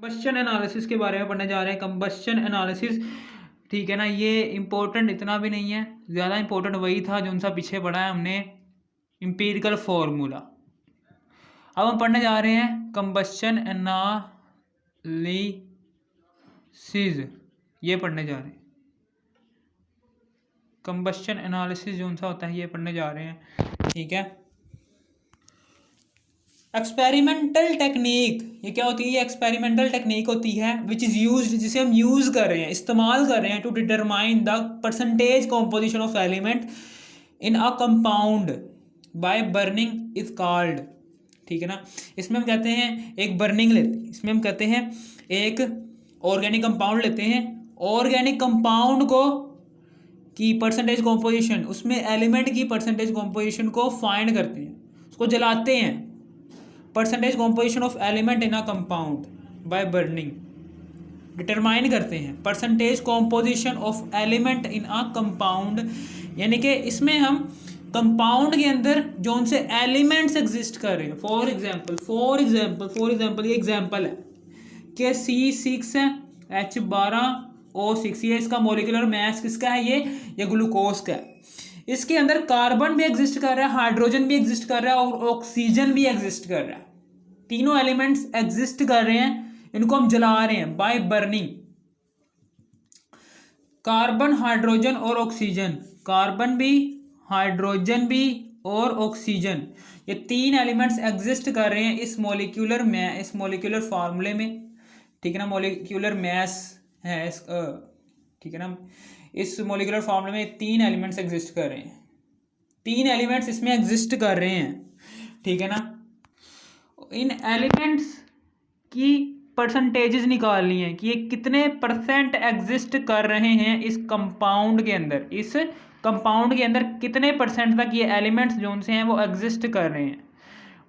Combustion analysis के बारे में पढ़ने जा रहे हैं। कंबस्शन एनालिसिस, ठीक है ना, ये इम्पोर्टेंट इतना भी नहीं है, ज़्यादा इम्पोर्टेंट वही था जो उनसा पीछे पढ़ा है हमने, एम्पिरिकल फॉर्मूला। अब हम पढ़ने जा रहे हैं कंबस्शन एनालिसिस, ये पढ़ने जा रहे हैं। कंबस्शन एनालिसिस जो उनसा होता है ये पढ़ने जा रहे हैं, ठीक है। एक्सपेरिमेंटल टेक्निक, ये क्या होती है? ये एक्सपेरिमेंटल टेक्निक होती है विच इज़ यूज्ड, जिसे हम यूज़ कर रहे हैं, इस्तेमाल कर रहे हैं, to determine the percentage composition of element in a compound by burning is called, ठीक है ना। इसमें हम कहते हैं एक बर्निंग लेते हैं, इसमें हम कहते हैं एक ऑर्गेनिक कंपाउंड लेते हैं, ऑर्गेनिक कंपाउंड को की परसेंटेज कॉम्पोजिशन, उसमें एलिमेंट की परसेंटेज कॉम्पोजिशन को फाइंड करते हैं, उसको जलाते हैं। Percentage composition of element in a compound by burning, determine करते हैं percentage composition of element in a compound, यानी कि इसमें हम कंपाउंड के अंदर जो उनसे एलिमेंट्स एग्जिस्ट कर रहे हैं। फॉर एग्जांपल ये एग्जांपल है कि C6H12O6, ये इसका मॉलिक्यूलर मास किसका है? ये ग्लूकोज का है। इसके अंदर कार्बन भी एग्जिस्ट कर रहा है, हाइड्रोजन भी एग्जिस्ट कर रहा है और ऑक्सीजन भी एग्जिस्ट कर रहा है। तीनों एलिमेंट्स एग्जिस्ट कर रहे हैं, इनको हम जला रहे हैं बाय बर्निंग। कार्बन, हाइड्रोजन और ऑक्सीजन, कार्बन भी, हाइड्रोजन भी और ऑक्सीजन, ये तीन एलिमेंट्स एग्जिस्ट कर रहे हैं इस मॉलिक्यूलर फार्मूले में, ठीक है ना। मॉलिक्यूलर मास है इस, ठीक है ना, इस मॉलिक्यूलर फार्मूले में तीन एलिमेंट्स एग्जिस्ट कर रहे हैं, तीन एलिमेंट्स इसमें एग्जिस्ट कर रहे हैं, ठीक है ना। इन एलिमेंट्स की परसेंटेजेस निकालनी है कि ये कितने परसेंट एग्जिस्ट कर रहे हैं इस कंपाउंड के अंदर, इस कंपाउंड के अंदर कितने परसेंट तक ये एलिमेंट्स जो उनसे हैं वो एग्जिस्ट कर रहे हैं,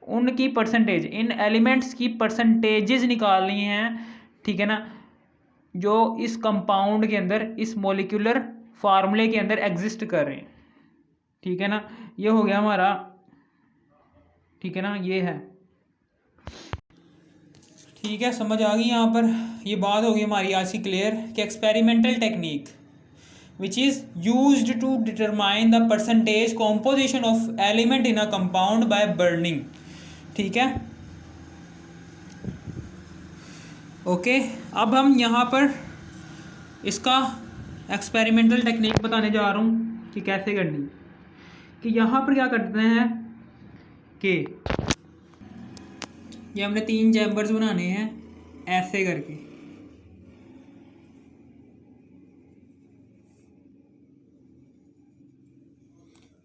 उनकी परसेंटेज, इन एलिमेंट्स की परसेंटेजेस निकालनी है, ठीक है ना, जो इस कंपाउंड के अंदर, इस मॉलिक्यूलर फार्मूले के अंदर एग्जिस्ट कर रहे हैं, ठीक है ना। ये हो गया हमारा, ठीक है ना, ये है, ठीक है, समझ आ गई यहाँ पर। ये बात होगी हमारी आज की क्लियर कि experimental technique which is used to determine the percentage composition of element in a compound by burning, ठीक है, ओके। अब हम यहाँ पर इसका एक्सपेरिमेंटल टेक्निक बताने जा रहा हूँ कि कैसे करनी, कि यहाँ पर क्या करते हैं कि ये हमने तीन चैम्बर्स बनाने हैं ऐसे करके,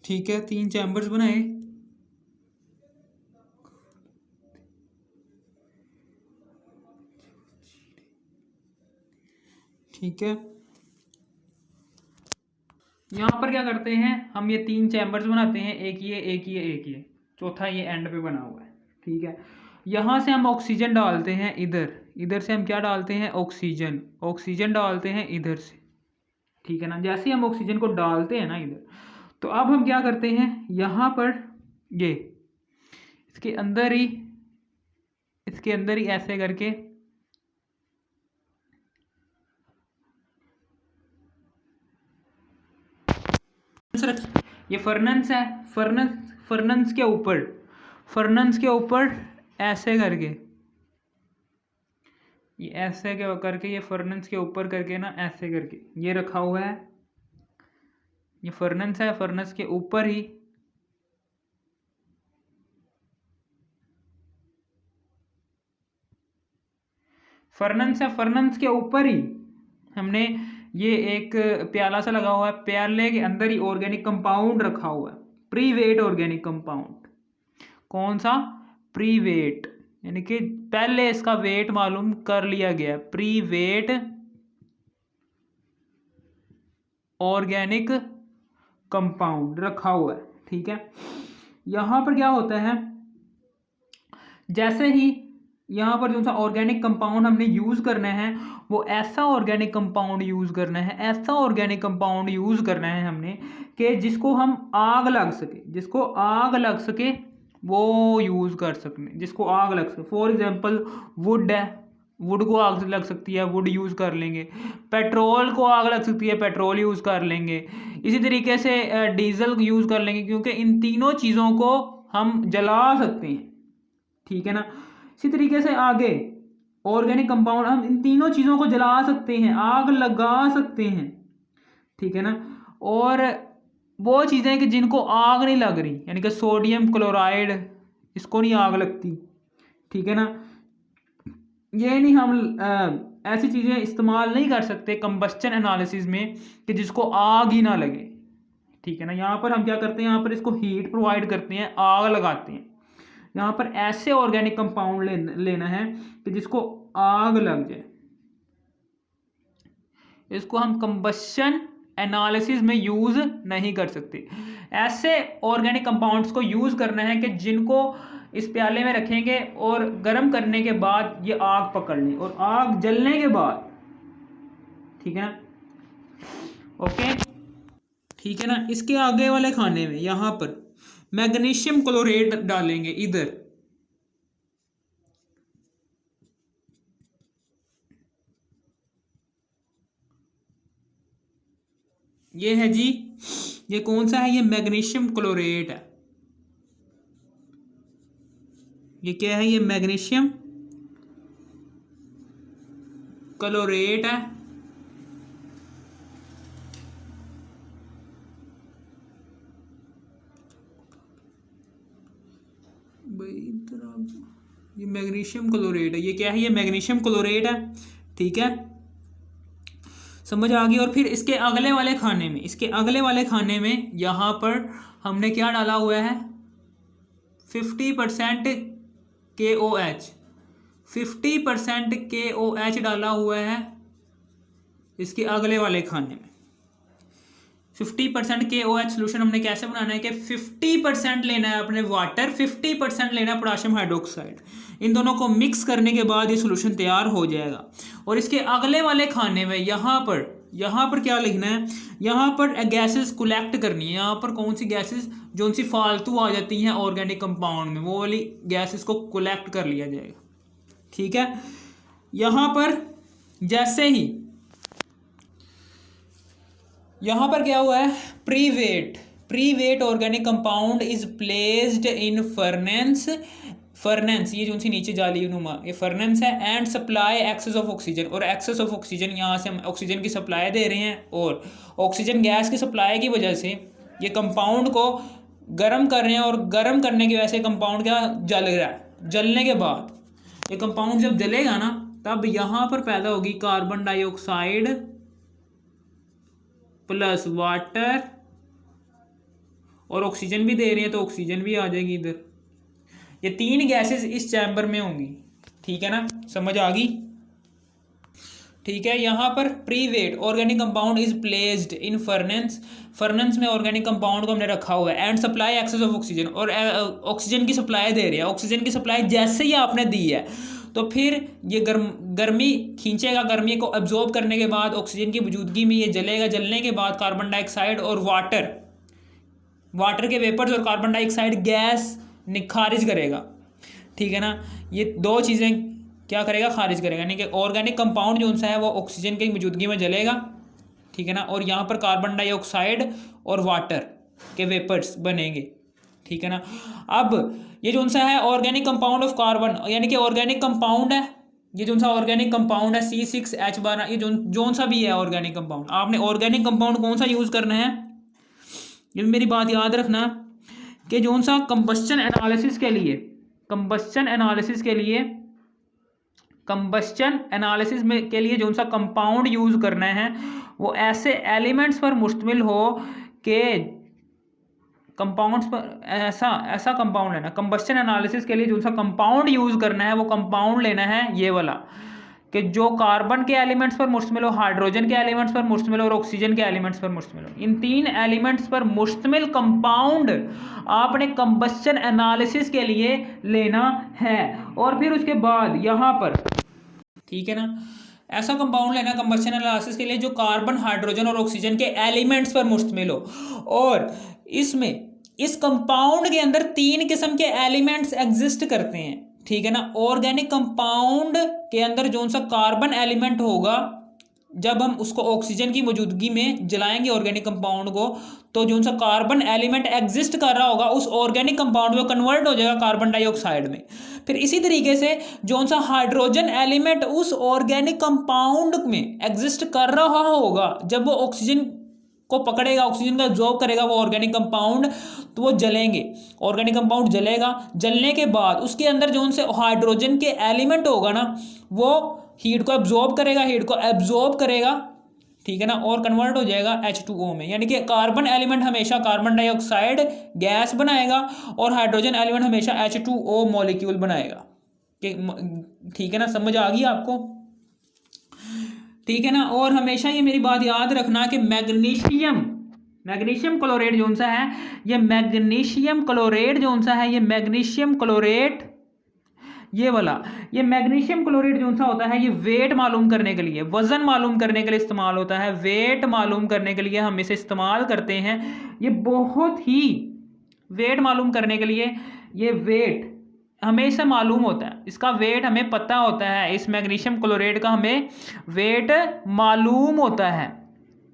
ठीक है, तीन चैम्बर्स बनाए, ठीक है। यहाँ पर क्या करते हैं हम, ये तीन चैम्बर्स बनाते हैं, एक ये, चौथा ये एंड पे बना हुआ है, ठीक है। यहाँ से हम ऑक्सीजन डालते हैं इधर से हम क्या डालते हैं? ऑक्सीजन डालते हैं इधर से, ठीक है ना। जैसे ही हम ऑक्सीजन को डालते हैं ना इधर, तो अब हम क्या करते हैं, यहाँ पर ये इसके अंदर ही ऐसे करके ये फर्नेस है, फर्नेस के ऊपर ऐसे करके, ये ऐसे करके, ये फर्नेस के ऊपर करके ना, ऐसे करके ये रखा हुआ है, ये फर्नेस है, फर्नेस के ऊपर ही फर्नेस के ऊपर ही हमने ये एक प्याला सा लगा हुआ है, प्याले के अंदर ही ऑर्गेनिक कंपाउंड रखा हुआ है, प्री-वेट ऑर्गेनिक कंपाउंड। कौन सा? प्री-वेट, यानी कि पहले इसका वेट मालूम कर लिया गया, प्री-वेट ऑर्गेनिक कंपाउंड रखा हुआ है, ठीक है। यहाँ पर क्या होता है, जैसे ही यहाँ पर जो सा ऑर्गेनिक कंपाउंड हमने यूज़ करना है, वो ऐसा ऑर्गेनिक कंपाउंड यूज़ करना है हमने कि जिसको आग लग सके वो यूज़ कर सकते, जिसको आग लग सके। फॉर एग्जांपल वुड है, वुड को आग लग सकती है, वुड यूज़ कर लेंगे। पेट्रोल को आग लग सकती है, पेट्रोल यूज़ कर लेंगे। इसी तरीके से डीजल यूज़ कर लेंगे, क्योंकि इन तीनों चीज़ों को हम जला सकते हैं, ठीक है ना। इसी तरीके से आगे ऑर्गेनिक कंपाउंड, हम इन तीनों चीज़ों को जला सकते हैं, आग लगा सकते हैं, ठीक है ना। और वो चीज़ें कि जिनको आग नहीं लग रही, यानी कि सोडियम क्लोराइड, इसको नहीं आग लगती, ठीक है ना। ये नहीं, हम ऐसी चीज़ें इस्तेमाल नहीं कर सकते कंबस्चन एनालिसिस में कि जिसको आग ही ना लगे, ठीक है ना। यहाँ पर हम क्या करते हैं, यहाँ पर इसको हीट प्रोवाइड करते हैं, आग लगाते हैं। यहाँ पर ऐसे ऑर्गेनिक कंपाउंड लेना है कि जिसको आग लग जाए। इसको हम कंबस्शन एनालिसिस में यूज नहीं कर सकते। ऐसे ऑर्गेनिक कंपाउंड्स को यूज करना है कि जिनको इस प्याले में रखेंगे और गर्म करने के बाद ये आग पकड़ लें, और आग जलने के बाद, ठीक है ना, ओके, ठीक है ना। इसके आगे वाले खाने में यहाँ पर मैग्नीशियम क्लोरेट डालेंगे इधर, ये है जी, ये कौन सा है, ये मैग्नीशियम क्लोरेट है। ये क्या है, ये मैग्नीशियम क्लोरेट है। ये मैग्नीशियम क्लोरेट है, ये क्या है, ये मैग्नीशियम क्लोरेट है, ठीक है, समझ आ गई। और फिर इसके अगले वाले खाने में, इसके अगले वाले खाने में यहाँ पर हमने क्या डाला हुआ है, 50% KOH, 50% KOH डाला हुआ है इसके अगले वाले खाने में। 50% KOH सोल्यूशन हमने कैसे बनाना है कि 50% लेना है अपने वाटर, 50% लेना है पोटेशियम हाइड्रोक्साइड। इन दोनों को मिक्स करने के बाद ये सोल्यूशन तैयार हो जाएगा। और इसके अगले वाले खाने में यहाँ पर क्या लिखना है, यहाँ पर गैसेस कलेक्ट करनी है। यहाँ पर कौन सी गैसेस जो सी फालतू आ जाती हैं ऑर्गेनिक कंपाउंड में, वो वाली गैसेस को कलेक्ट कर लिया जाएगा, ठीक है। यहाँ पर जैसे ही यहाँ पर क्या हुआ है, pre weight organic compound is placed in furnace, ये जो सी नीचे जाली नुमा, ये फर्नेंस है, and supply excess of oxygen, और एक्सेस ऑफ ऑक्सीजन, यहाँ से हम ऑक्सीजन की सप्लाई दे रहे हैं, और ऑक्सीजन गैस की सप्लाई की वजह से ये कंपाउंड को गर्म कर रहे हैं, और गर्म करने की वजह से कंपाउंड क्या जल रहा है। जलने के बाद ये कंपाउंड जब जलेगा ना, तब यहाँ पर पैदा होगी कार्बन डाइऑक्साइड प्लस वाटर, और ऑक्सीजन भी दे रहे हैं तो ऑक्सीजन भी आ जाएगी इधर। ये तीन गैसेस इस चैम्बर में होंगी, ठीक है ना, समझ आ गई, ठीक है। यहाँ पर pre weight organic compound is placed in furnace में ऑर्गेनिक कंपाउंड को हमने रखा हुआ है, and supply excess of oxygen, और ऑक्सीजन की सप्लाई दे रही है। ऑक्सीजन की सप्लाई जैसे ही आपने दी है तो फिर ये गर्मी खींचेगा, गर्मी को एब्जॉर्ब करने के बाद ऑक्सीजन की मौजूदगी में ये जलेगा। जलने के बाद कार्बन डाइऑक्साइड और वाटर के वेपर्स और कार्बन डाइऑक्साइड गैस खारिज करेगा, ठीक है ना। ये दो चीज़ें क्या करेगा, खारिज करेगा, यानी कि ऑर्गेनिक कंपाउंड जो सा है वो ऑक्सीजन की मौजूदगी में जलेगा, ठीक है ना, और यहाँ पर कार्बन डाइऑक्साइड और वाटर के वेपर्स बनेंगे, ठीक है ना। अब ये जो सा है ऑर्गेनिक कंपाउंड ऑफ कार्बन, यानी कि ऑर्गेनिक कंपाउंड है, ये जो सा ऑर्गेनिक कंपाउंड है C6H12, ये जो सा भी है ऑर्गेनिक कंपाउंड, आपने ऑर्गेनिक कंपाउंड कौन सा यूज़ करना है, ये मेरी बात याद रखना कि जो सा कंबस्चन एनालिसिस के लिए जो सा कंपाउंड यूज़ करना है वो ऐसे एलिमेंट्स पर मुश्तमिल हो कि कंपाउंड्स पर ऐसा कंपाउंड लेना। कंबस्चन एनालिसिस के लिए जो सा कंपाउंड यूज़ करना है वो कंपाउंड लेना है ये वाला, कि जो कार्बन के एलिमेंट्स पर मुश्तमिल हो, हाइड्रोजन के एलिमेंट्स पर मुश्तमिल हो और ऑक्सीजन के एलिमेंट्स पर मुश्तमिल हो। इन तीन एलिमेंट्स पर मुश्तमिल कंपाउंड आपने कंबस्चन एनालिसिस के लिए लेना है। और फिर उसके बाद यहाँ पर, ठीक है ना, ऐसा कंपाउंड लेना कंबस्चन एनालिसिस के लिए जो कार्बन, हाइड्रोजन और ऑक्सीजन के एलिमेंट्स पर मुश्तमिल हो, और इसमें इस कंपाउंड के अंदर तीन किस्म के एलिमेंट्स एग्जिस्ट करते हैं, ठीक है ना। ऑर्गेनिक कंपाउंड के अंदर जो सा कार्बन एलिमेंट होगा, जब हम उसको ऑक्सीजन की मौजूदगी में जलाएंगे ऑर्गेनिक कंपाउंड को, तो जो सा कार्बन एलिमेंट एग्जिस्ट कर रहा होगा उस ऑर्गेनिक कंपाउंड में कन्वर्ट हो जाएगा कार्बन डाइऑक्साइड में। फिर इसी तरीके से जो सा हाइड्रोजन एलिमेंट उस ऑर्गेनिक कंपाउंड में एग्जिस्ट कर रहा होगा, जब वो ऑक्सीजन को पकड़ेगा, ऑक्सीजन का एब्जॉर्ब करेगा वो ऑर्गेनिक कंपाउंड, तो वो जलेंगे, ऑर्गेनिक कंपाउंड जलेगा। जलने के बाद उसके अंदर जो उनसे हाइड्रोजन के एलिमेंट होगा ना, वो हीट को एब्जॉर्ब करेगा, ठीक है ना, और कन्वर्ट हो जाएगा H2O में। यानी कि कार्बन एलिमेंट हमेशा कार्बन डाइऑक्साइड गैस बनाएगा और हाइड्रोजन एलिमेंट हमेशा H2O मॉलिक्यूल बनाएगा। ठीक है ना, समझ आ गई आपको? ठीक है ना। और हमेशा ये मेरी बात याद रखना कि मैग्नीशियम क्लोरेट जो सा है, ये मैग्नीशियम क्लोरेट जो सा है, ये मैग्नीशियम क्लोरेट ये मैग्नीशियम क्लोरेट जो सा होता है, ये वेट मालूम करने के लिए, वजन मालूम करने के लिए इस्तेमाल होता है। वेट मालूम करने के लिए हम इसे इस्तेमाल करते हैं। ये बहुत ही वेट मालूम करने के लिए, ये वेट हमें इसे मालूम होता है, इसका वेट हमें पता होता है। इस मैग्नीशियम क्लोरेट का हमें वेट मालूम होता है,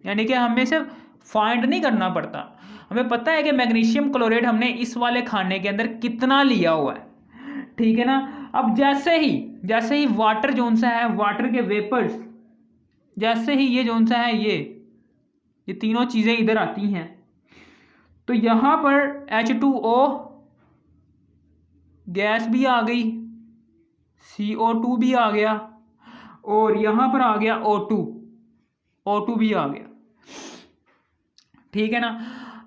यानी कि हमें इसे फाइंड नहीं करना पड़ता। हमें पता है कि मैग्नीशियम क्लोरेट हमने इस वाले खाने के अंदर कितना लिया हुआ है, ठीक है ना। अब जैसे ही वाटर जोन सा है, वाटर के वेपर्स, जैसे ही ये जोन सा है, ये तीनों चीज़ें इधर आती हैं, तो यहाँ पर H2O गैस भी आ गई, CO2 भी आ गया, और यहाँ पर आ गया O2 भी आ गया, ठीक है ना।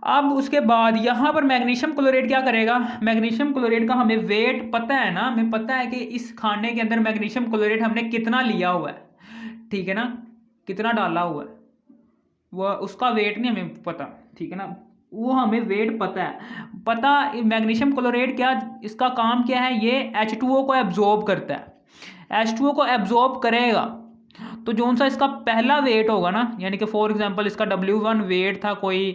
अब उसके बाद यहाँ पर मैग्नीशियम क्लोरेट क्या करेगा, मैग्नीशियम क्लोरेट का हमें वेट पता है ना, हमें पता है कि इस खाने के अंदर मैग्नीशियम क्लोरेट हमने कितना लिया हुआ है, ठीक है ना, कितना डाला हुआ है, वह उसका वेट नहीं हमें पता, ठीक है ना, वो हमें वेट पता मैग्नीशियम क्लोरेट क्या, इसका काम क्या है, ये H2O को एब्जॉर्ब करता है। H2O को एब्जॉर्ब करेगा तो जो सा इसका पहला वेट होगा ना, यानी कि फॉर एग्जांपल इसका W1 वेट था कोई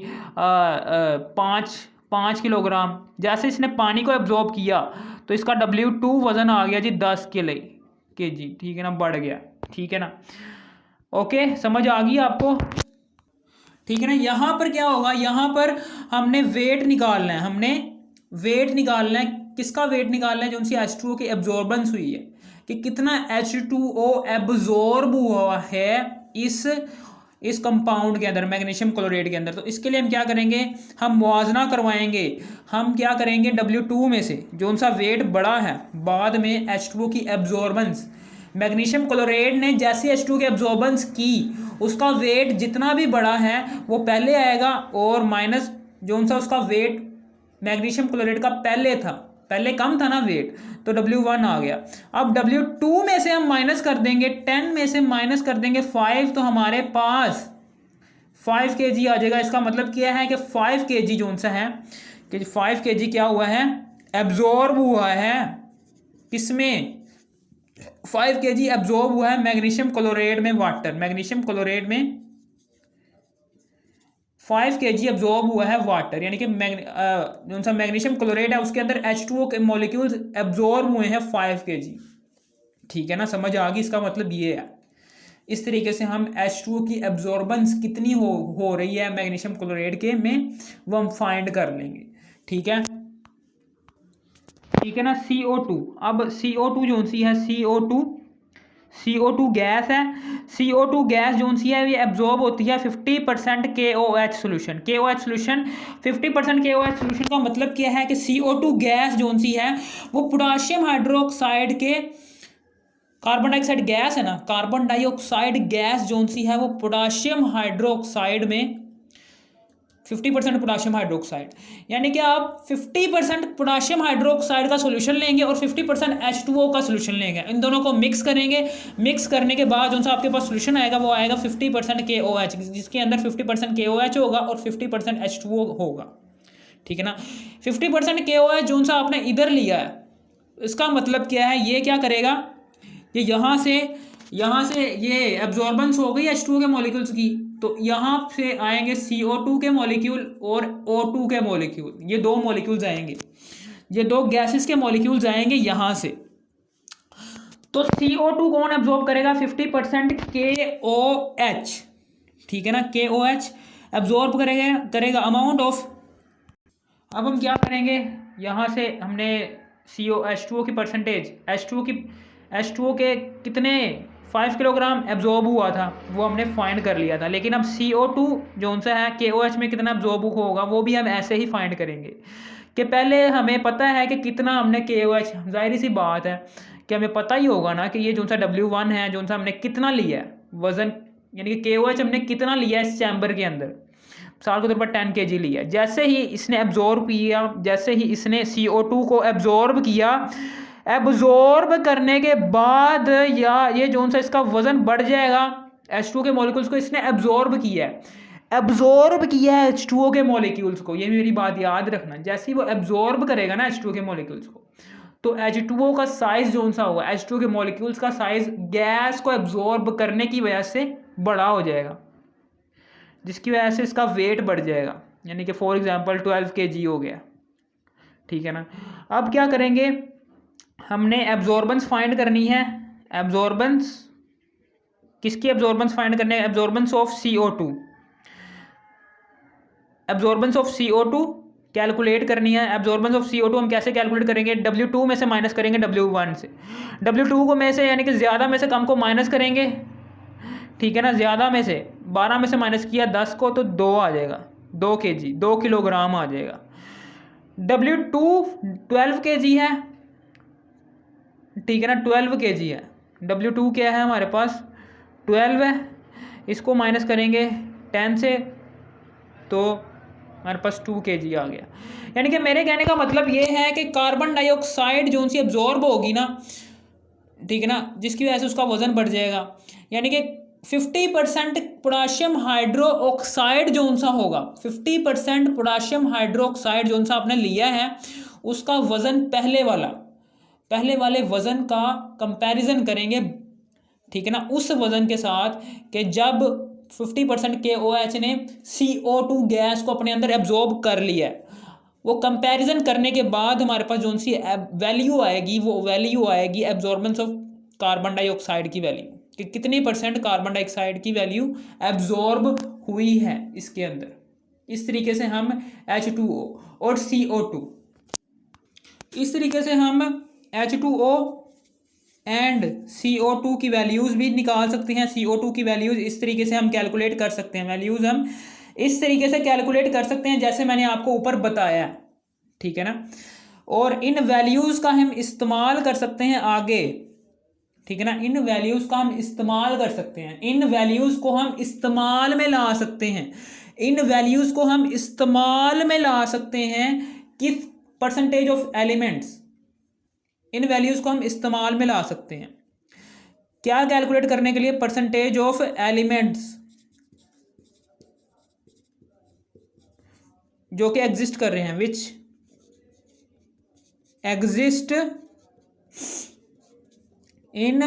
5 किलोग्राम, जैसे इसने पानी को एब्जॉर्ब किया तो इसका W2 वजन आ गया जी 10 kg, ठीक है ना, बढ़ गया, ठीक है ना। ओके, समझ आ गई आपको? ठीक है ना। यहाँ पर क्या होगा, यहाँ पर हमने वेट निकालना है, किसका वेट निकालना है, जो उनसी H2O की एब्जॉर्बेंस हुई है, कि कितना H2O एब्जॉर्ब हुआ है इस कंपाउंड के अंदर, मैग्नीशियम क्लोरेट के अंदर। तो इसके लिए हम क्या करेंगे, हम मुआवजना करवाएंगे। हम क्या करेंगे, W2 में से जो उनसा वेट बड़ा है, बाद में H2O की एब्जॉर्बेंस, मैग्नीशियम क्लोरेट ने जैसे H2O की एब्जॉर्बेंस की, उसका वेट जितना भी बड़ा है वो पहले आएगा, और माइनस जो उनसा उसका वेट मैग्नीशियम क्लोरेट का पहले कम था ना वेट, तो W1 आ गया। अब W2 में से हम माइनस कर देंगे, 10 में से माइनस कर देंगे 5, तो हमारे पास 5 kg आ जाएगा। इसका मतलब क्या है कि 5 kg जो सा है, कि 5 kg क्या हुआ है, एब्जॉर्ब हुआ है, किसमें, 5 kg एब्जॉर्ब हुआ है मैग्नीशियम क्लोरेट में, मैग्नीशियम क्लोरेट में 5 kg एब्जॉर्ब हुआ है वाटर, यानी कि जो सा मैग्नीशियम क्लोरेट है उसके अंदर H2O के मॉलिक्यूल्स एब्जॉर्ब हुए हैं 5 kg, ठीक है ना, समझ आ गई? इसका मतलब ये है, इस तरीके से हम H2O की एब्जॉर्बेंस कितनी हो रही है मैग्नीशियम क्लोरेट के में, वो हम फाइंड कर लेंगे, ठीक है ना। CO2, अब CO2 जो सी है, CO2 गैस है। CO2 गैस जो सी है ये एब्जॉर्ब होती है 50% KOH सोल्यूशन। 50% KOH सोल्यूशन का मतलब क्या है कि CO2 गैस जो सी है वो पोटाशियम हाइड्रोक्साइड के, कार्बन डाइऑक्साइड गैस है ना, कार्बन डाइऑक्साइड गैस जो सी है वो पोटाशियम हाइड्रोक्साइड में 50% पोटाशियम हाइड्रोक्साइड, यानी कि आप 50% पोटाशियम हाइड्रोक्साइड का सोल्यूशन लेंगे और 50% H2O का सोल्यूशन लेंगे, इन दोनों को मिक्स करेंगे। मिक्स करने के बाद जो सा आपके पास सोल्यूशन आएगा वो आएगा 50% KOH, जिसके अंदर 50% KOH होगा और 50% H2O होगा, ठीक है ना। 50% KOH जो सा आपने इधर लिया है, इसका मतलब क्या है, ये क्या करेगा, ये यहाँ से ये एब्जॉर्बेंस हो गई H2O के मॉलिक्यूल्स की, तो यहाँ से आएंगे CO2 के मॉलिक्यूल और O2 के मॉलिक्यूल, ये दो मॉलिक्यूल्स आएंगे, ये दो गैसेस के मॉलिक्यूल्स आएंगे यहाँ से, तो CO2 कौन एब्जॉर्ब करेगा? 50% KOH, ठीक है ना, KOH एब्जॉर्ब करेगा अमाउंट ऑफ। अब हम क्या करेंगे, यहाँ से हमने H2O की परसेंटेज, H2O के कितने 5 किलोग्राम एब्जॉर्ब हुआ था वो हमने फाइंड कर लिया था, लेकिन अब CO2 जो सा है KOH में कितना एब्जॉर्ब होगा वो भी हम ऐसे ही फाइंड करेंगे कि पहले हमें पता है कि कितना हमने KOH, जाहिर सी बात है कि हमें पता ही होगा ना कि ये जो सा W1 है, जो सा हमने कितना लिया है वजन, यानी कि KOH हमने कितना लिया है इस चैम्बर के अंदर, साल के तौर पर 10 kg लिया। जैसे ही इसने एब्जॉर्ब किया, जैसे ही इसने CO2 को एब्जॉर्ब किया, एब्जॉर्ब करने के बाद या ये जो सा इसका वजन बढ़ जाएगा, H2O के मॉलिक्यूल्स को इसने एब्जॉर्ब किया है, एब्जॉर्ब किया है H2O के मॉलिक्यूल्स को, ये मेरी बात याद रखना। जैसे ही वो एब्जॉर्ब करेगा ना H2O के मॉलिक्यूल्स को, तो H2O का साइज जो सा होगा, H2O के मॉलिक्यूल्स का साइज गैस को एब्जॉर्ब करने की वजह से बड़ा हो जाएगा, जिसकी वजह से इसका वेट बढ़ जाएगा, यानी कि फॉर एग्जांपल 12 kg हो गया, ठीक है ना। अब क्या करेंगे, हमने एब्जॉर्बेंस फाइंड करनी है। एब्जॉर्बेंस किसकी एब्जॉर्बेंस फाइंड करनी है? Absorbance of CO2, absorbance of CO2 calculate करनी है। एब्जॉर्बेंस ऑफ CO2 हम कैसे कैलकुलेट करेंगे? W2 में से माइनस करेंगे W1 से, W2 को में से यानी कि ज़्यादा में से कम को माइनस करेंगे, ठीक है ना। ज़्यादा में से 12 में से माइनस किया 10 को, तो 2 आ जाएगा, 2 kg, 2 किलोग्राम आ जाएगा। W2 12 kg है, ठीक है ना, 12 kg है। W2 क्या है हमारे पास? 12 है। इसको माइनस करेंगे 10 से, तो हमारे पास 2 kg आ गया। यानी कि मेरे कहने का मतलब ये है कि कार्बन डाइऑक्साइड जो सी एब्जॉर्ब होगी ना, ठीक है ना, जिसकी वजह से उसका वजन बढ़ जाएगा, यानी कि 50% पोटाशियम हाइड्रो ऑक्साइड जो सा होगा, 50% पोटाशियम हाइड्रो ऑक्साइड जो सा आपने लिया है, उसका वजन पहले वाले वजन का कंपैरिजन करेंगे, ठीक है ना, उस वजन के साथ कि जब 50% KOH ने CO2 गैस को अपने अंदर एब्जॉर्ब कर लिया है। वो कंपैरिजन करने के बाद हमारे पास जो सी वैल्यू आएगी, वो वैल्यू आएगी एब्जॉर्बेंस ऑफ कार्बन डाइऑक्साइड की वैल्यू, कि कितनी परसेंट कार्बन डाइऑक्साइड की वैल्यू एब्जॉर्ब हुई है इसके अंदर। इस तरीके से हम H2O और CO2, इस तरीके से हम H2O एंड CO2 की वैल्यूज़ भी निकाल सकते हैं। CO2 की वैल्यूज़ इस तरीके से हम कैलकुलेट कर सकते हैं, वैल्यूज़ हम इस तरीके से कैलकुलेट कर सकते हैं जैसे मैंने आपको ऊपर बताया, ठीक है ना। और इन वैल्यूज़ का हम इस्तेमाल कर सकते हैं आगे, ठीक है ना, इन वैल्यूज़ का हम इस्तेमाल कर सकते हैं, इन वैल्यूज़ को हम इस्तेमाल में ला सकते हैं, इन वैल्यूज़ को हम इस्तेमाल में ला सकते हैं किस percentage of elements, in values को हम इस्तेमाल में ला सकते हैं क्या कैलकुलेट करने के लिए? परसेंटेज ऑफ एलिमेंट्स जो कि एग्जिस्ट कर रहे हैं, विच एग्जिस्ट इन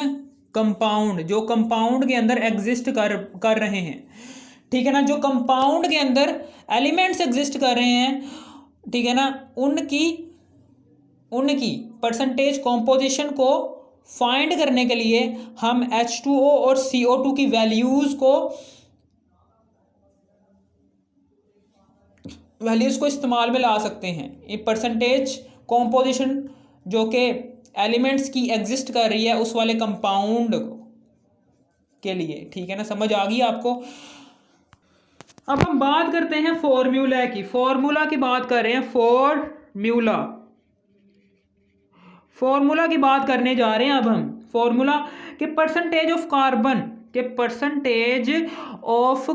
कंपाउंड, जो कंपाउंड के अंदर एग्जिस्ट कर रहे हैं, ठीक है ना, जो कंपाउंड के अंदर एलिमेंट्स एग्जिस्ट कर रहे हैं, ठीक है ना, उनकी परसेंटेज कॉम्पोजिशन को फाइंड करने के लिए हम H2O और CO2 की वैल्यूज़ को इस्तेमाल में ला सकते हैं। ये परसेंटेज कॉम्पोजिशन जो कि एलिमेंट्स की एग्जिस्ट कर रही है उस वाले कंपाउंड के लिए, ठीक है ना, समझ आ गई आपको। अब हम बात करते हैं फॉर्मूला की, फॉर्मूला की बात कर रहे हैं, फॉर्मूला की बात करने जा रहे हैं अब हम। फॉर्मूला के परसेंटेज ऑफ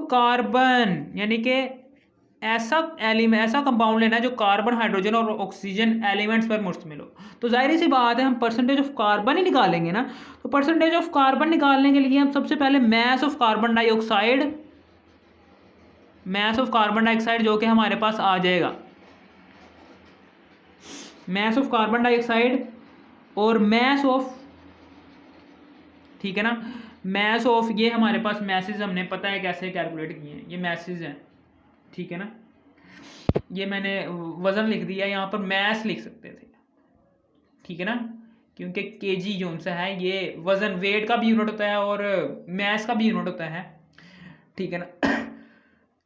कार्बन, यानी कि ऐसा कंपाउंड लेना है जो कार्बन, हाइड्रोजन और ऑक्सीजन एलिमेंट्स पर मुश्तमिल हो। तो जाहिर सी बात है हम परसेंटेज ऑफ कार्बन ही निकालेंगे ना। तो परसेंटेज ऑफ कार्बन निकालने के लिए हम सबसे पहले मास ऑफ कार्बन डाइऑक्साइड जो कि हमारे पास आ जाएगा, मास ऑफ कार्बन डाइऑक्साइड और मास ऑफ, ठीक है ना, मास ऑफ, ये हमारे पास मैसेज हमने पता है कैसे कैलकुलेट किए हैं, ये मैसेज हैं, ठीक है ना, ये मैंने वजन लिख दिया, यहाँ पर मैस लिख सकते थे, ठीक है ना, क्योंकि केजी जो सा है ये वजन वेट का भी यूनिट होता है और मैस का भी यूनिट होता है, ठीक है ना।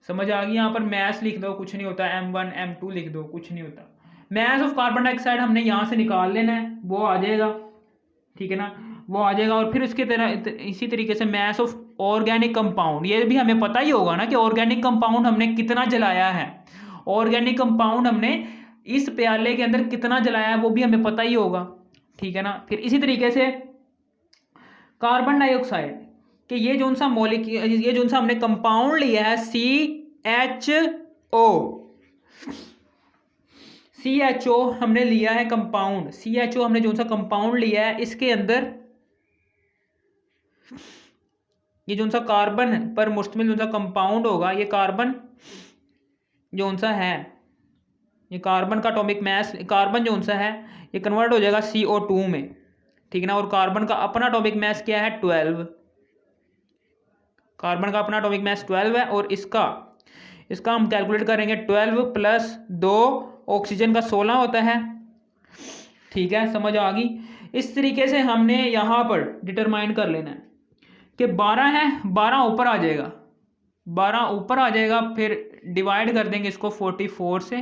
समझ आ गई। यहाँ पर मैस लिख दो, कुछ नहीं होता, M1 M2 लिख दो, कुछ नहीं होता। मैस ऑफ कार्बन डाइऑक्साइड हमने यहाँ से निकाल लेना है, वो आ जाएगा, ठीक है ना, वो आ जाएगा। और फिर उसके तरह इसी तरीके से मैस ऑफ ऑर्गेनिक कंपाउंड, ये भी हमें पता ही होगा ना कि ऑर्गेनिक कंपाउंड हमने कितना जलाया है, ऑर्गेनिक कंपाउंड हमने इस प्याले के अंदर कितना जलाया है वो भी हमें पता ही होगा, ठीक है ना। फिर इसी तरीके से कार्बन डाइऑक्साइड कि ये जो सा मॉलिक्यूल, ये जो सा हमने कंपाउंड लिया है CHO हमने लिया है कंपाउंड, CHO हमने जो सा कंपाउंड लिया है, इसके अंदर ये जो सा कार्बन पर मुश्तमिल जो सा कंपाउंड होगा, ये कार्बन जो सा है, ये कार्बन का एटॉमिक मास, कार्बन जो सा है ये कन्वर्ट हो जाएगा CO2 में, ठीक है ना। और कार्बन का अपना एटॉमिक मास क्या है 12, कार्बन का अपना एटॉमिक मास 12 है। और इसका हम कैलकुलेट करेंगे 12 प्लस 2 ऑक्सीजन का 16 होता है, ठीक है, समझ आ गई। इस तरीके से हमने यहाँ पर डिटरमाइन कर लेना है कि 12 है, 12 ऊपर आ जाएगा, 12 ऊपर आ जाएगा। फिर डिवाइड कर देंगे इसको 44 से,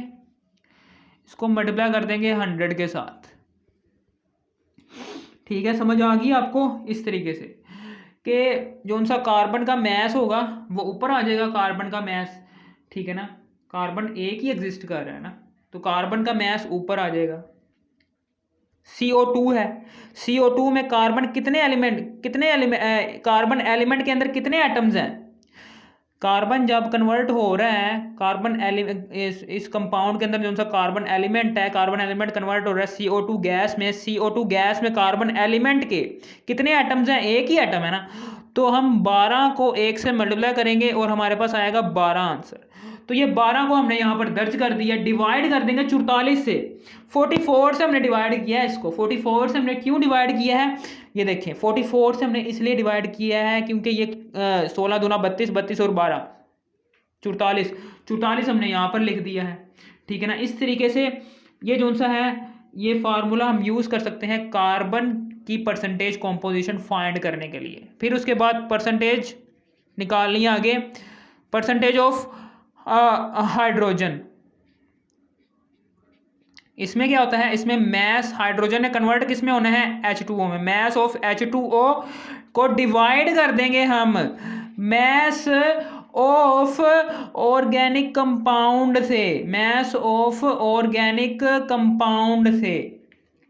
इसको मल्टीप्लाई कर देंगे 100 के साथ, ठीक है, समझ आ गई आपको। इस तरीके से कि जो सा कार्बन का मैस होगा वो ऊपर आ जाएगा, कार्बन का मैस, ठीक है ना, कार्बन एक ही एग्जिस्ट कर रहा है ना, तो कार्बन का मैस ऊपर आ जाएगा। CO2 है, CO2 में कार्बन कितने एलिमेंट कार्बन एलिमेंट के अंदर कितने एटम्स हैं, कार्बन जब कन्वर्ट हो रहा है, कार्बन एलिमेंट इस कंपाउंड के अंदर जो सा कार्बन एलिमेंट है, कार्बन एलिमेंट कन्वर्ट हो रहा है CO2 गैस में, CO2 गैस में कार्बन एलिमेंट के कितने एटम्स हैं, एक ही एटम है ना, तो हम 12 को 1 से मल्टीप्लाई करेंगे और हमारे पास आएगा 12 आंसर। तो ये 12 को हमने यहाँ पर दर्ज कर दिया, डिवाइड कर देंगे 44 से, 44 से हमने डिवाइड किया है इसको, 44 से हमने क्यों डिवाइड किया है, ये देखें 44 से हमने इसलिए डिवाइड किया है क्योंकि ये 16 दूना 32, 32 और 12 44 हमने यहाँ पर लिख दिया है, ठीक है ना। इस तरीके से ये जो सा है ये फार्मूला हम यूज़ कर सकते हैं कार्बन की परसेंटेज कॉम्पोजिशन फाइंड करने के लिए। फिर उसके बाद परसेंटेज निकालनी है आगे, परसेंटेज ऑफ हाइड्रोजन। इसमें क्या होता है, इसमें मैस हाइड्रोजन ने कन्वर्ट किस में होना है, H2O में। मैस ऑफ H2O को डिवाइड कर देंगे हम मैस ऑफ ऑर्गेनिक कंपाउंड से, मैस ऑफ ऑर्गेनिक कंपाउंड से,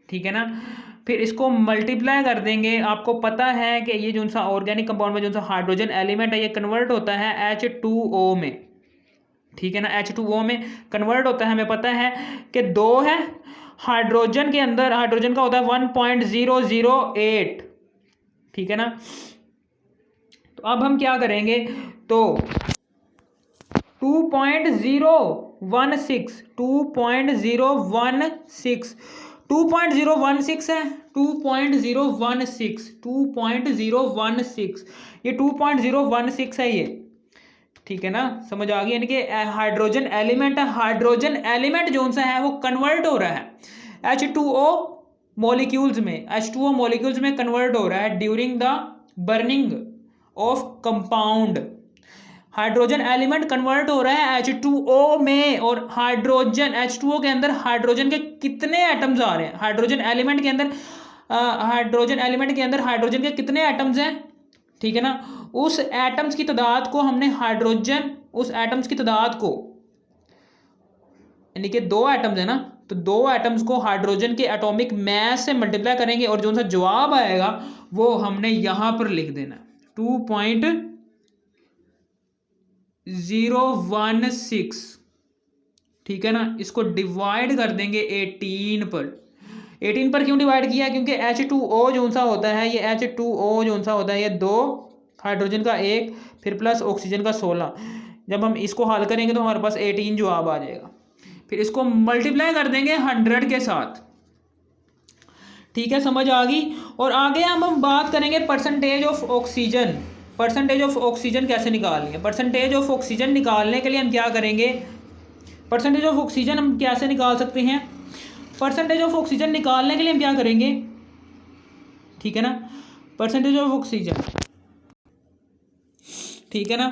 ठीक है ना। फिर इसको मल्टीप्लाई कर देंगे। आपको पता है कि ये जो सा ऑर्गेनिक कंपाउंड में जो सा हाइड्रोजन एलिमेंट है ये कन्वर्ट होता है H2O में, ठीक है ना, H2O में कन्वर्ट होता है। हमें पता है कि 2 है, हाइड्रोजन के अंदर हाइड्रोजन का होता है 1.008, ठीक है ना। तो अब हम क्या करेंगे, तो 2.016 है, 2.016 ये 2.016 है ये, ठीक है ना, समझ आ गई। यानी कि हाइड्रोजन एलिमेंट है, हाइड्रोजन एलिमेंट जो सा है वो कन्वर्ट हो रहा है H2O मॉलिक्यूल्स में, H2O मॉलिक्यूल्स में कन्वर्ट हो रहा है during the burning of compound. Hydrogen element convert हो रहा है H2O में, और हाइड्रोजन H2O के अंदर हाइड्रोजन के कितने एटम्स आ रहे हैं, हाइड्रोजन एलिमेंट के अंदर हाइड्रोजन के कितने एटम्स हैं, ठीक है ना। उस एटम्स की तादाद को हमने उस एटम्स की तादाद को, यानी कि 2 एटम्स है ना, तो 2 एटम्स को हाइड्रोजन के एटॉमिक मास से मल्टीप्लाई करेंगे और जो सा जवाब आएगा वो हमने यहां पर लिख देना 2.016, ठीक है ना। इसको डिवाइड कर देंगे 18 पर। 18 पर क्यों डिवाइड किया, क्योंकि H2O जो सा होता है ये H2O जो सा होता है ये 2 हाइड्रोजन का 1 फिर प्लस ऑक्सीजन का 16, जब हम इसको हल करेंगे तो हमारे पास 18 जवाब आ जाएगा। फिर इसको मल्टीप्लाई कर देंगे 100 के साथ, ठीक है, समझ आ गई। और आगे हम बात करेंगे percentage of oxygen. Percentage of oxygen कैसे निकालनी है, परसेंटेज ऑफ ऑक्सीजन निकालने के लिए हम क्या करेंगे, परसेंटेज ऑफ ऑक्सीजन हम कैसे निकाल सकते हैं, परसेंटेज ऑफ ऑक्सीजन निकालने के लिए हम क्या करेंगे, ठीक है ना, परसेंटेज ऑफ ऑक्सीजन, ठीक है ना।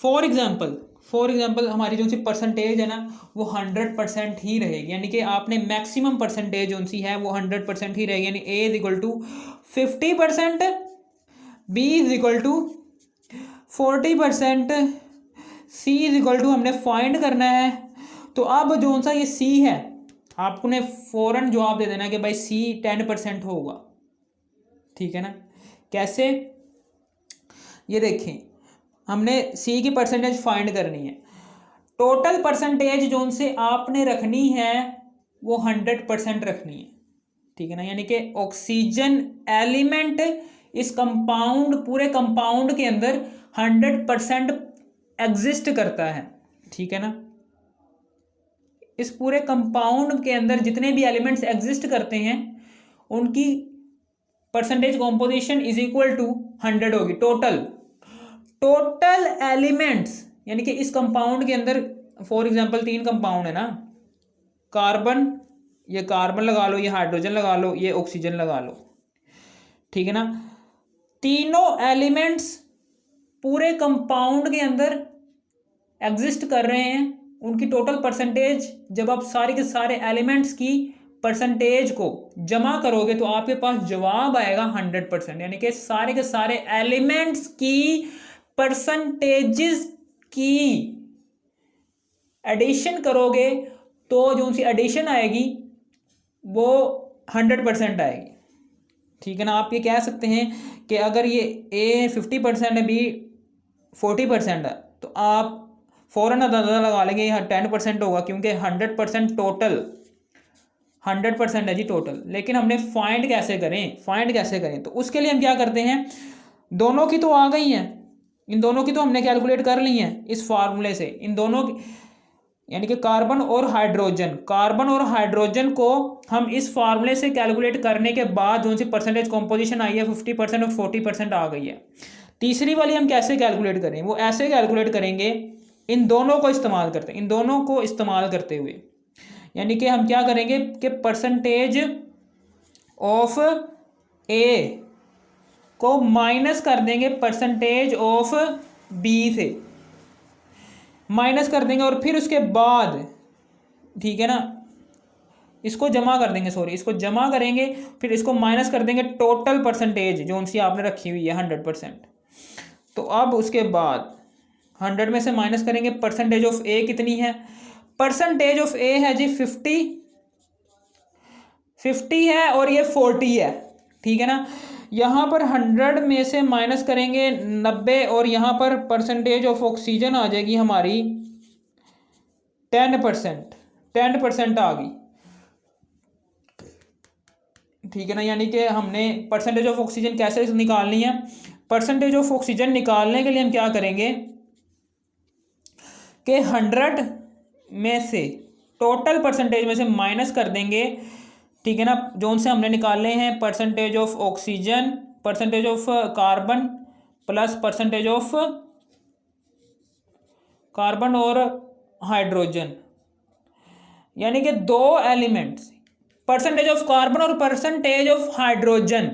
फॉर एग्जाम्पल हमारी जो सी परसेंटेज है ना वो 100% ही रहेगी, यानी कि आपने मैक्सिमम परसेंटेज जो सी है वो 100% ही रहेगी, यानी A is equal to 50%, B is equal to 40%, C is equal to हमने फाइंड करना है। तो अब जो सा ये C है आपने फ़ौरन जवाब दे देना कि भाई C 10% होगा, ठीक है ना। कैसे, ये देखें हमने C की परसेंटेज फाइंड करनी है, टोटल परसेंटेज जो उनसे आपने रखनी है वो 100% रखनी है, ठीक है ना। यानी कि ऑक्सीजन एलिमेंट इस कंपाउंड, पूरे कंपाउंड के अंदर 100% एग्जिस्ट करता है, ठीक है ना। इस पूरे कंपाउंड के अंदर जितने भी एलिमेंट्स एग्जिस्ट करते हैं उनकी percentage composition is equal to 100 होगी। टोटल एलिमेंट्स यानी कि इस कंपाउंड के अंदर फॉर एग्जांपल 3 कंपाउंड है ना, कार्बन, ये कार्बन लगा लो, ये हाइड्रोजन लगा लो, ये ऑक्सीजन लगा लो, ठीक है ना। तीनों एलिमेंट्स पूरे कंपाउंड के अंदर एग्जिस्ट कर रहे हैं, उनकी टोटल परसेंटेज जब आप सारे के सारे एलिमेंट्स की परसेंटेज को जमा करोगे तो आपके पास जवाब आएगा 100%, यानी कि सारे के सारे एलिमेंट्स की परसेंटेजेस की एडिशन करोगे तो जो सी एडिशन आएगी वो 100% आएगी, ठीक है ना। आप ये कह सकते हैं कि अगर ये A 50% है, B 40% है, तो आप फ़ौरन अंदाज़ा लगा लेंगे यहाँ 10% होगा, क्योंकि 100% टोटल 100% है जी टोटल। लेकिन हमने फाइंड कैसे करें, तो उसके लिए हम क्या करते हैं, दोनों की तो आ गई हैं, इन दोनों की तो हमने कैलकुलेट कर ली है इस फार्मूले से, इन दोनों यानी कि कार्बन और हाइड्रोजन को हम इस फार्मूले से कैलकुलेट करने के बाद जो सी परसेंटेज कॉम्पोजिशन आई है 50% और 40% आ गई है। तीसरी वाली हम कैसे कैलकुलेट करें, वो ऐसे कैलकुलेट करेंगे, इन दोनों को इस्तेमाल करते हुए, यानी कि हम क्या करेंगे कि परसेंटेज ऑफ A को माइनस कर देंगे परसेंटेज ऑफ B से, माइनस कर देंगे और फिर उसके बाद, ठीक है ना, इसको जमा करेंगे, फिर इसको माइनस कर देंगे टोटल परसेंटेज जो उनसी आपने रखी हुई है 100%। तो अब उसके बाद 100 में से माइनस करेंगे, परसेंटेज ऑफ A कितनी है, परसेंटेज ऑफ A है जी 50 है और ये 40 है, ठीक है ना। यहाँ पर 100 में से माइनस करेंगे 90 और यहाँ पर परसेंटेज ऑफ ऑक्सीजन आ जाएगी हमारी 10% आ गई, ठीक है ना। यानी कि हमने परसेंटेज ऑफ ऑक्सीजन कैसे निकालनी है, परसेंटेज ऑफ ऑक्सीजन निकालने के लिए हम क्या करेंगे कि 100 में से टोटल परसेंटेज में से माइनस कर देंगे, ठीक है ना, जो उनसे हमने निकालने हैं percentage of oxygen, percentage of carbon plus percentage of carbon और हाइड्रोजन, यानी कि दो एलिमेंट्स, परसेंटेज ऑफ कार्बन और परसेंटेज ऑफ हाइड्रोजन,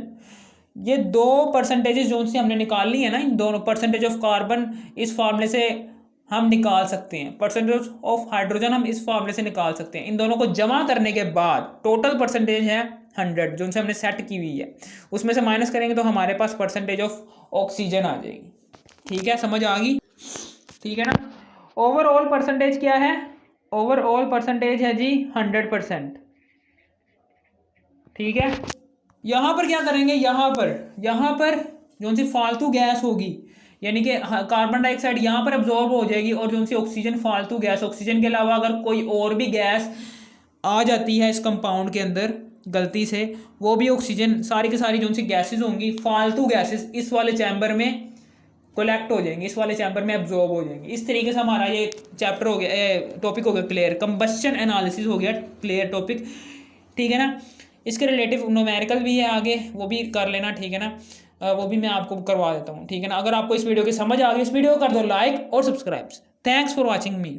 ये दो परसेंटेजेस जो उनसे हमने निकाल ली है ना, इन दोनों परसेंटेज ऑफ कार्बन इस फार्मूले से हम निकाल सकते हैं, परसेंटेज ऑफ हाइड्रोजन हम इस फार्मूले से निकाल सकते हैं। इन दोनों को जमा करने के बाद टोटल परसेंटेज है 100 जो उनसे हमने सेट की हुई है, उसमें से माइनस करेंगे तो हमारे पास परसेंटेज ऑफ ऑक्सीजन आ जाएगी, ठीक है, समझ आ गई, ठीक है ना। ओवरऑल परसेंटेज क्या है, ओवरऑल परसेंटेज है जी 100%, ठीक है। यहाँ पर क्या करेंगे, यहाँ पर जो सी फालतू गैस होगी, यानी कि कार्बन डाइऑक्साइड यहाँ पर अब्जॉर्ब हो जाएगी और जो सी ऑक्सीजन फालतू गैस, ऑक्सीजन के अलावा अगर कोई और भी गैस आ जाती है इस कंपाउंड के अंदर गलती से, वो भी ऑक्सीजन, सारी की सारी जो सी गैसेस होंगी फालतू गैसेस इस वाले चैम्बर में कलेक्ट हो जाएंगी, इस वाले चैम्बर में अब्जॉर्ब हो जाएंगी। इस तरीके से हमारा ये चैप्टर हो गया, टॉपिक हो गया क्लियर, कंबस्शन एनालिसिस हो गया क्लियर टॉपिक, ठीक है ना। इसके रिलेटिव न्यूमेरिकल भी है आगे, वो भी कर लेना, ठीक है ना, वो भी मैं आपको करवा देता हूँ, ठीक है ना। अगर आपको इस वीडियो की समझ आ गई, इस वीडियो को कर दो लाइक और subscribe. Thanks for watching me.